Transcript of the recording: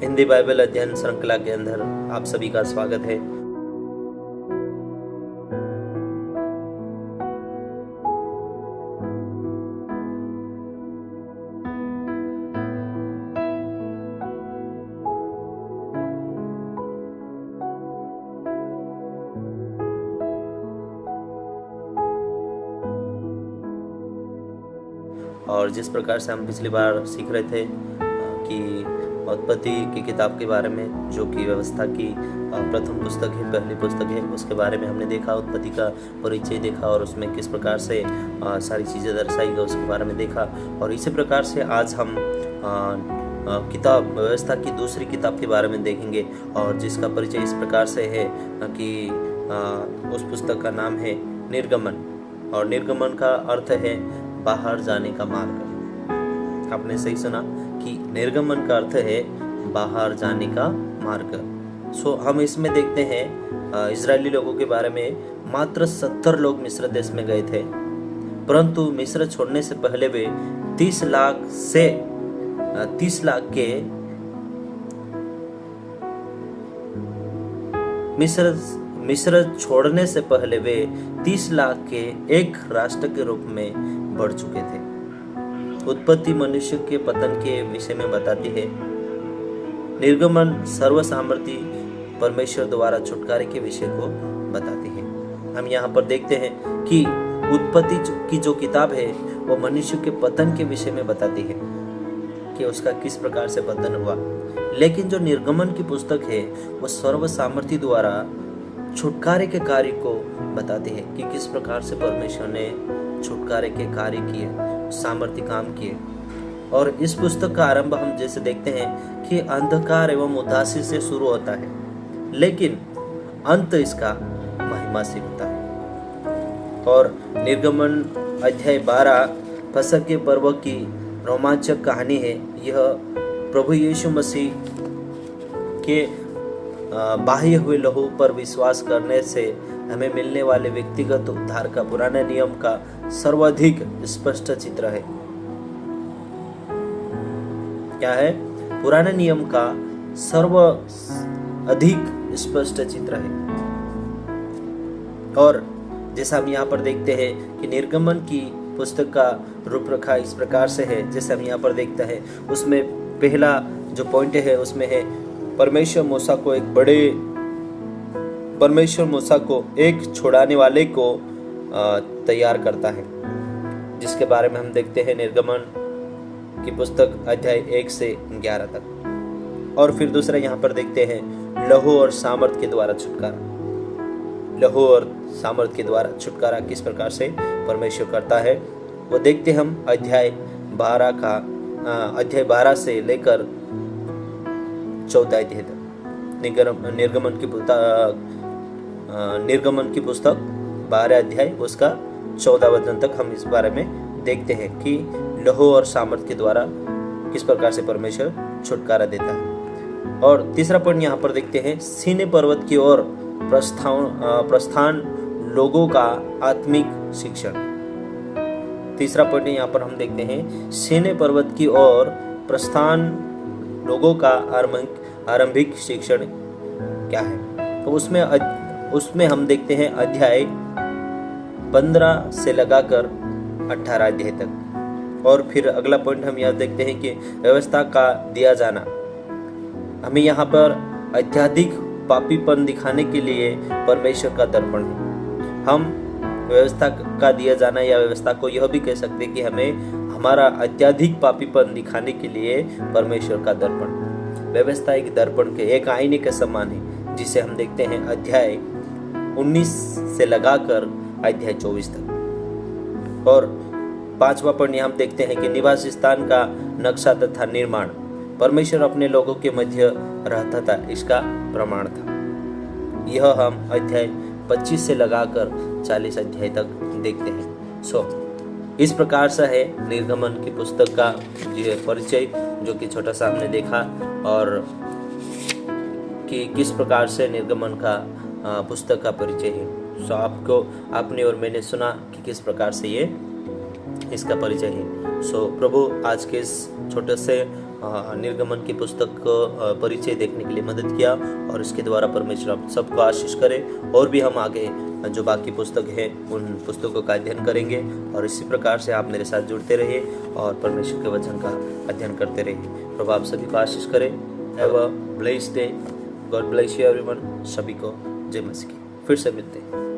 Hindi Bible अध्ययन श्रृंखला के अंदर आप सभी का स्वागत है। और जिस प्रकार से हम पिछली बार सीख रहे थे कि उत्पत्ति की किताब के बारे में, जो कि व्यवस्था की प्रथम पुस्तक है, पहली पुस्तक है, उसके बारे में हमने देखा, उत्पत्ति का परिचय देखा और उसमें किस प्रकार से सारी चीज़ें दर्शाई गई उसके बारे में देखा। और इसी प्रकार से आज हम किताब व्यवस्था की दूसरी किताब के बारे में देखेंगे, और जिसका परिचय इस प्रकार से है कि उस पुस्तक का नाम है निर्गमन, और निर्गमन का अर्थ है बाहर जाने का मार्ग। आपने सही सुना कि निर्गमन का अर्थ है बाहर जाने का मार्ग। हम इसमें देखते हैं इजरायली लोगों के बारे में। मात्र 70 लोग मिस्र देश में गए थे, परंतु मिस्र छोड़ने से पहले वे 30 लाख के मिस्र छोड़ने से पहले वे 30 लाख के एक राष्ट्र के रूप में बढ़ चुके थे। उत्पत्ति मनुष्य के पतन के विषय में बताती है। निर्गमन सर्वसामर्थी परमेश्वर द्वारा छुटकारे के विषय को बताती है। हम यहाँ पर देखते हैं कि उत्पत्ति की जो किताब है वो मनुष्य के पतन के विषय में बताती है कि उसका किस प्रकार से पतन हुआ, लेकिन जो निर्गमन की पुस्तक है वो सर्वसामर्थी द्वारा छुटकारे के कार्य को बताती है कि किस प्रकार से परमेश्वर ने छुटकारे के कार्य किए, सामर्थ्य काम किए। और इस पुस्तक का आरंभ हम जैसे देखते हैं कि अंधकार एवं उदासी से शुरू होता है, लेकिन अंत इसका महिमा से होता है। और निर्गमन अध्याय 12 फसह के पर्व की रोमांचक कहानी है। यह प्रभु यीशु मसीह के बाह्य हुए लहू पर विश्वास करने से हमें मिलने वाले व्यक्तिगत उद्धार का पुराने नियम का सर्वाधिक स्पष्ट चित्र है। क्या है? पुराने नियम का सर्वाधिक स्पष्ट चित्र है। और जैसा हम यहाँ पर देखते हैं कि निर्गमन की पुस्तक का रूपरेखा इस प्रकार से है, जैसे हम यहाँ पर देखते हैं, उसमें पहला जो पॉइंट है उसमें है परमेश्वर मूसा को एक छुड़ाने वाले को तैयार करता है, जिसके बारे में हम देखते हैं निर्गमन की पुस्तक अध्याय 1 से 11 तक। और फिर दूसरा यहाँ पर देखते हैं लहू और सामर्थ के द्वारा छुटकारा। लहू और सामर्थ के द्वारा छुटकारा किस प्रकार से परमेश्वर करता है वो देखते हम अध्याय 12 से लेकर 14 अध्याय तक। निर्गमन की पुस्तक 12 अध्याय उसका 14 वचन तक हम इस बारे में देखते हैं कि लहू और सामर्थ के द्वारा किस प्रकार से परमेश्वर छुटकारा देता है। और तीसरा पॉइंट यहाँ पर देखते हैं सीनै पर्वत की ओर प्रस्थान लोगों का आत्मिक शिक्षण। तीसरा पॉइंट यहाँ पर हम देखते हैं सीनै पर्वत की ओर प्रस्थान लोगों का आरंभिक शिक्षण क्या है। तो उसमें हम देखते हैं अध्याय 15 से लगाकर 18 अध्याय तक। और फिर अगला पॉइंट हम यहाँ देखते हैं कि व्यवस्था का दिया जाना। हमें यहाँ पर अत्यधिक पापीपन दिखाने के लिए परमेश्वर का दर्पण है। हम व्यवस्था का दिया जाना या व्यवस्था को यह भी कह सकते हैं कि हमें हमारा अत्यधिक पापीपन दिखाने के लिए परमेश्वर का दर्पण। व्यवस्था एक दर्पण के एक आईने के समान है, जिसे हम देखते हैं अध्याय 19 से लगाकर अध्याय 24 तक। और 5वां पॉइंट हम देखते हैं कि निवास स्थान का नक्शा तथा निर्माण। परमेश्वर अपने लोगों के मध्य रहता था, इसका प्रमाण था। यह हम अध्याय 25 से लगाकर 40 अध्याय तक देखते हैं। इस प्रकार से है निर्गमन की पुस्तक का परिचय, जो कि छोटा सा हमने देखा, और कि किस प्रकार से निर्गमन का पुस्तक का परिचय है। आपने और मैंने सुना कि किस प्रकार से ये इसका परिचय है। प्रभु आज के इस छोटे से निर्गमन की पुस्तक का परिचय देखने के लिए मदद किया, और इसके द्वारा परमेश्वर आप सबको आशीष करे। और भी हम आगे जो बाकी पुस्तक है उन पुस्तकों का अध्ययन करेंगे, और इसी प्रकार से आप मेरे साथ जुड़ते रहिए और परमेश्वर के वचन का अध्ययन करते रहिए। प्रभु आप सभी को आशीष करें। Have a blessed day. God bless you everyone. सभी को जय मसीह की। फिर से मिलते हैं।